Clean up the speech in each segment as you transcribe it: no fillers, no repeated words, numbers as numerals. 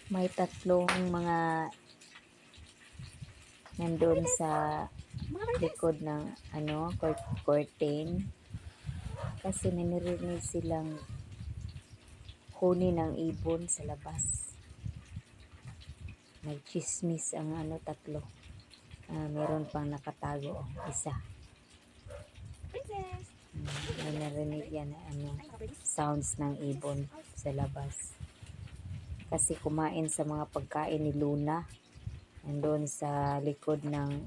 May tatlong mga nandun sa likod ng curtain. Kasi nanirinig silang huni ng ibon sa labas. Nagchismis ang tatlo. Meron pang nakatago, isa. Princess! May narinig yan na sounds ng ibon sa labas. Kasi kumain sa mga pagkain ni Luna. Nandun sa likod ng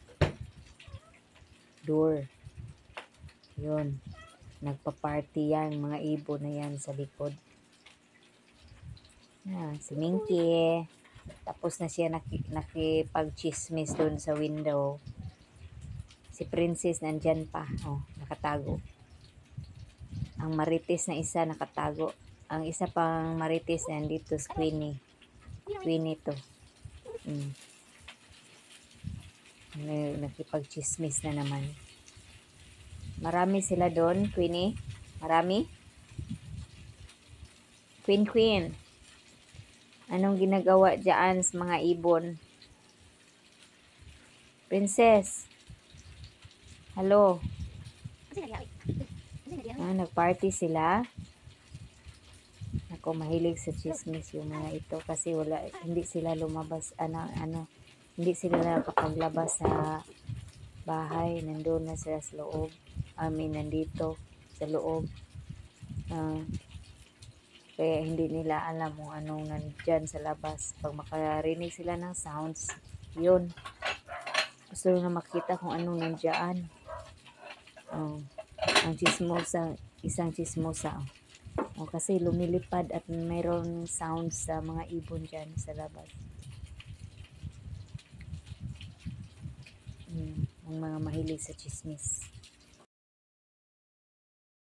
door. Yun. Nagpa-party yan, mga ibon na yan sa likod. Si Minky. Tapos na siya nakipag-chismis doon sa window. Si Princess nandyan pa. Nakatago. Ang marites na isa nakatago. Ang isa pang marites na nandito si Queenie. Queenie to. Nakipag-chismis na naman. Marami sila doon, Queenie. Marami? Queen. Anong ginagawa dyan sa mga ibon? Princess. Hello. Nagparty sila. Ako mahilig sa chismis yung mga ito kasi hindi sila lumabas hindi sila nakapaglabas sa bahay. Nandun na sila sa loob. Nandito sa loob. Kaya hindi nila alam kung anong nandyan sa labas. Pag makarinig sila ng sounds, yun. Gusto na makita kung anong nandyan. Ang chismosa, isang chismosa. Kasi lumilipad at mayroong sounds sa mga ibon dyan sa labas. Ang mga mahilig sa chismis.